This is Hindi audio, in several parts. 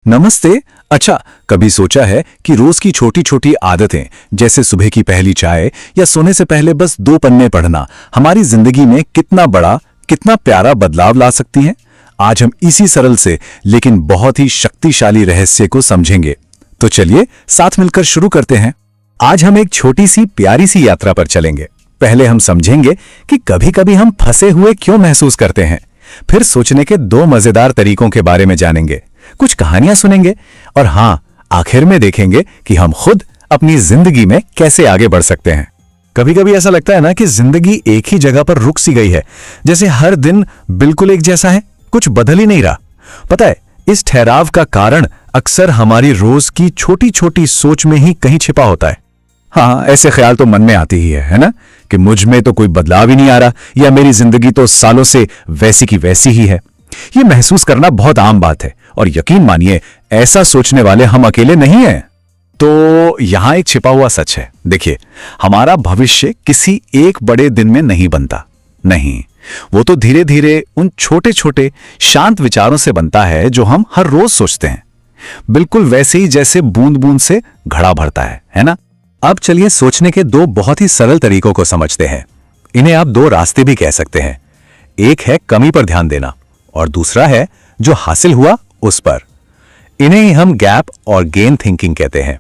नमस्ते। अच्छा, कभी सोचा है कि रोज की छोटी छोटी आदतें जैसे सुबह की पहली चाय या सोने से पहले बस 2 पन्ने पढ़ना हमारी जिंदगी में कितना बड़ा, कितना प्यारा बदलाव ला सकती हैं? आज हम इसी सरल से लेकिन बहुत ही शक्तिशाली रहस्य को समझेंगे। तो चलिए साथ मिलकर शुरू करते हैं। आज हम एक छोटी सी प्यारी सी यात्रा पर चलेंगे। पहले हम समझेंगे कि कभी-कभी हम फंसे हुए क्यों महसूस करते हैं। फिर सोचने के 2 मजेदार तरीकों के बारे में जानेंगे, कुछ कहानियां सुनेंगे और हाँ, आखिर में देखेंगे कि हम खुद अपनी जिंदगी में कैसे आगे बढ़ सकते हैं। कभी-कभी ऐसा लगता है ना कि जिंदगी एक ही जगह पर रुक सी गई है, जैसे हर दिन बिल्कुल एक जैसा है, कुछ बदल ही नहीं रहा। पता है, इस ठहराव का कारण अक्सर हमारी रोज की छोटी छोटी सोच में ही कहीं छिपा होता है। हाँ, ऐसे ख्याल तो मन में आती ही है ना, कि मुझ में तो कोई बदलाव ही नहीं आ रहा या मेरी जिंदगी तो सालों से वैसी की वैसी ही है। ये महसूस करना बहुत आम बात है और यकीन मानिए, ऐसा सोचने वाले हम अकेले नहीं हैं। तो यहां एक छिपा हुआ सच है। देखिए, हमारा भविष्य किसी एक बड़े दिन में नहीं बनता। नहीं, वो तो धीरे धीरे उन छोटे छोटे शांत विचारों से बनता है जो हम हर रोज सोचते हैं, बिल्कुल वैसे ही जैसे बूंद बूंद से घड़ा भरता है ना। अब चलिए सोचने के 2 बहुत ही सरल तरीकों को समझते हैं। इन्हें आप 2 रास्ते भी कह सकते हैं। एक है कमी पर ध्यान देना और दूसरा है जो हासिल हुआ उस पर। इन्हें ही हम गैप और गेन थिंकिंग कहते हैं।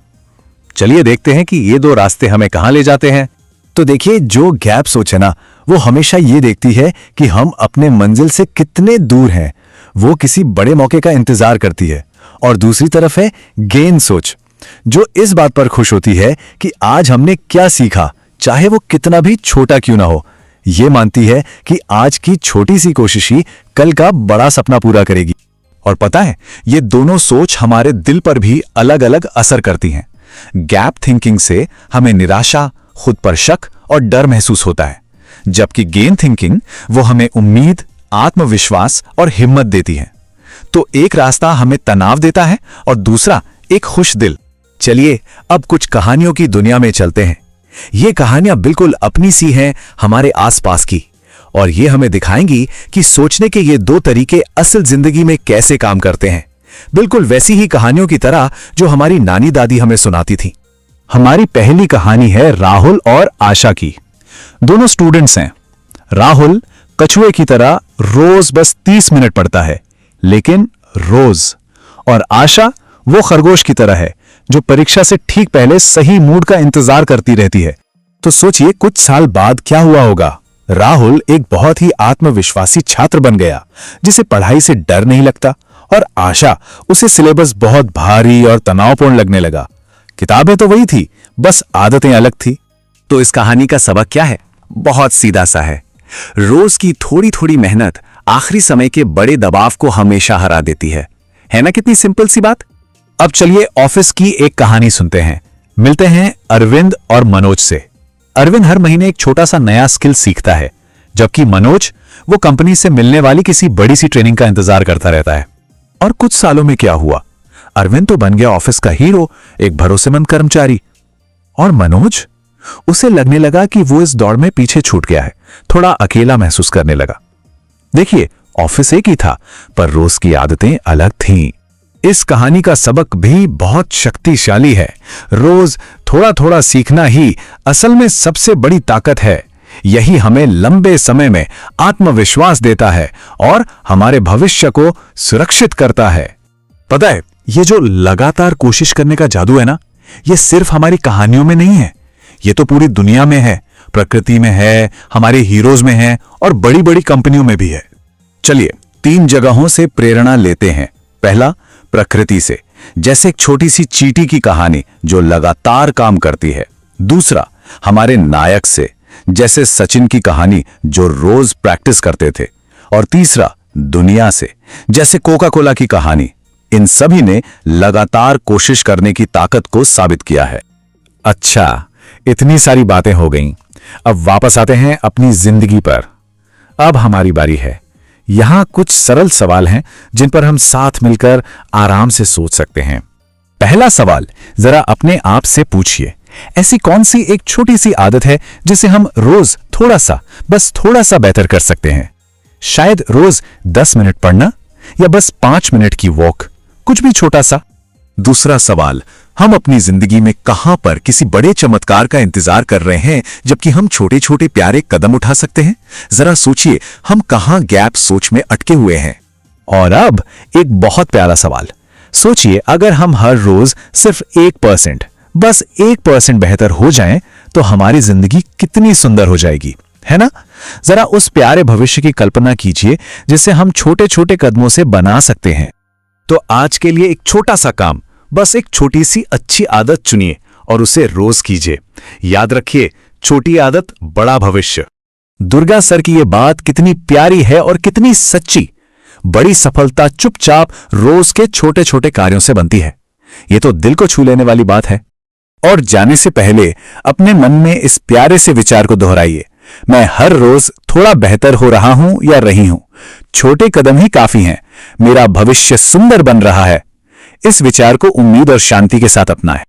चलिए देखते हैं कि ये 2 रास्ते हमें कहां ले जाते हैं। तो देखिए, जो गैप सोच है ना, वो हमेशा ये देखती है कि हम अपने मंजिल से कितने दूर हैं। वो किसी बड़े मौके का इंतजार करती है। और दूसरी तरफ है गेन सोच, जो इस बात पर खुश होती है कि आज हमने क्या सीखा, चाहे वो कितना भी छोटा क्यों ना हो। ये मानती है कि आज की छोटी सी कोशिश ही कल का बड़ा सपना पूरा करेगी। और पता है, ये दोनों सोच हमारे दिल पर भी अलग अलग असर करती हैं। गैप थिंकिंग से हमें निराशा, खुद पर शक और डर महसूस होता है, जबकि गेन थिंकिंग वो हमें उम्मीद, आत्मविश्वास और हिम्मत देती है। तो एक रास्ता हमें तनाव देता है और दूसरा एक खुश दिल। चलिए अब कुछ कहानियों की दुनिया में चलते हैं। ये कहानियां बिल्कुल अपनी सी हैं, हमारे आसपास की, और ये हमें दिखाएंगी कि सोचने के ये 2 तरीके असल जिंदगी में कैसे काम करते हैं, बिल्कुल वैसी ही कहानियों की तरह जो हमारी नानी दादी हमें सुनाती थी। हमारी पहली कहानी है राहुल और आशा की। दोनों स्टूडेंट्स हैं। राहुल कछुए की तरह रोज बस 30 मिनट पढ़ता है, लेकिन रोज। और आशा वो खरगोश की तरह है जो परीक्षा से ठीक पहले सही मूड का इंतजार करती रहती है। तो सोचिए, कुछ साल बाद क्या हुआ होगा। राहुल एक बहुत ही आत्मविश्वासी छात्र बन गया, जिसे पढ़ाई से डर नहीं लगता, और आशा, उसे सिलेबस बहुत भारी और तनावपूर्ण लगने लगा। किताबें तो वही थी, बस आदतें अलग थी। तो इस कहानी का सबक क्या है? बहुत सीधा सा है। रोज की थोड़ी थोड़ी मेहनत आखिरी समय के बड़े दबाव को हमेशा हरा देती है ना? कितनी सिंपल सी बात। अब चलिए ऑफिस की एक कहानी सुनते हैं। मिलते हैं अरविंद और मनोज से। अरविंद हर महीने एक छोटा सा नया स्किल सीखता है, जबकि मनोज वो कंपनी से मिलने वाली किसी बड़ी सी ट्रेनिंग का इंतजार करता रहता है। और कुछ सालों में क्या हुआ, अरविंद तो बन गया ऑफिस का हीरो, एक भरोसेमंद कर्मचारी। और मनोज, उसे लगने लगा कि वो इस दौड़ में पीछे छूट गया है, थोड़ा अकेला महसूस करने लगा। देखिए, ऑफिस एक ही था, पर रोज की आदतें अलग थीं। इस कहानी का सबक भी बहुत शक्तिशाली है। रोज थोड़ा थोड़ा सीखना ही असल में सबसे बड़ी ताकत है। यही हमें लंबे समय में आत्मविश्वास देता है और हमारे भविष्य को सुरक्षित करता है। पता है, ये जो लगातार कोशिश करने का जादू है ना, ये सिर्फ हमारी कहानियों में नहीं है, ये तो पूरी दुनिया में है, प्रकृति में है, हमारे हीरोज में है और बड़ी बड़ी कंपनियों में भी है। चलिए 3 जगहों से प्रेरणा लेते हैं। पहला, प्रकृति से, जैसे एक छोटी सी चींटी की कहानी जो लगातार काम करती है। दूसरा, हमारे नायक से, जैसे सचिन की कहानी जो रोज प्रैक्टिस करते थे। और तीसरा, दुनिया से, जैसे कोका कोला की कहानी। इन सभी ने लगातार कोशिश करने की ताकत को साबित किया है। अच्छा, इतनी सारी बातें हो गईं। अब वापस आते हैं अपनी जिंदगी पर। अब हमारी बारी है। यहां कुछ सरल सवाल हैं जिन पर हम साथ मिलकर आराम से सोच सकते हैं। पहला सवाल, जरा अपने आप से पूछिए, ऐसी कौन सी एक छोटी सी आदत है जिसे हम रोज थोड़ा सा, बस थोड़ा सा बेहतर कर सकते हैं? शायद रोज 10 मिनट पढ़ना, या बस 5 मिनट की वॉक, कुछ भी छोटा सा। दूसरा सवाल, हम अपनी जिंदगी में कहां पर किसी बड़े चमत्कार का इंतजार कर रहे हैं जबकि हम छोटे छोटे प्यारे कदम उठा सकते हैं? जरा सोचिए, हम कहां गैप सोच में अटके हुए हैं। और अब एक बहुत प्यारा सवाल, सोचिए अगर हम हर रोज सिर्फ 1%, बस 1% बेहतर हो जाएं तो हमारी जिंदगी कितनी सुंदर हो जाएगी, है ना? जरा उस प्यारे भविष्य की कल्पना कीजिए जिसे हम छोटे छोटे कदमों से बना सकते हैं। तो आज के लिए एक छोटा सा काम, बस एक छोटी सी अच्छी आदत चुनिए और उसे रोज कीजिए। याद रखिए, छोटी आदत बड़ा भविष्य। दुर्गा सर की ये बात कितनी प्यारी है और कितनी सच्ची। बड़ी सफलता चुपचाप रोज के छोटे छोटे कार्यों से बनती है। ये तो दिल को छू लेने वाली बात है। और जाने से पहले अपने मन में इस प्यारे से विचार को दोहराइए, मैं हर रोज थोड़ा बेहतर हो रहा हूं या रही हूं। छोटे कदम ही काफी हैं, मेरा भविष्य सुंदर बन रहा है। इस विचार को उम्मीद और शांति के साथ अपनाएं।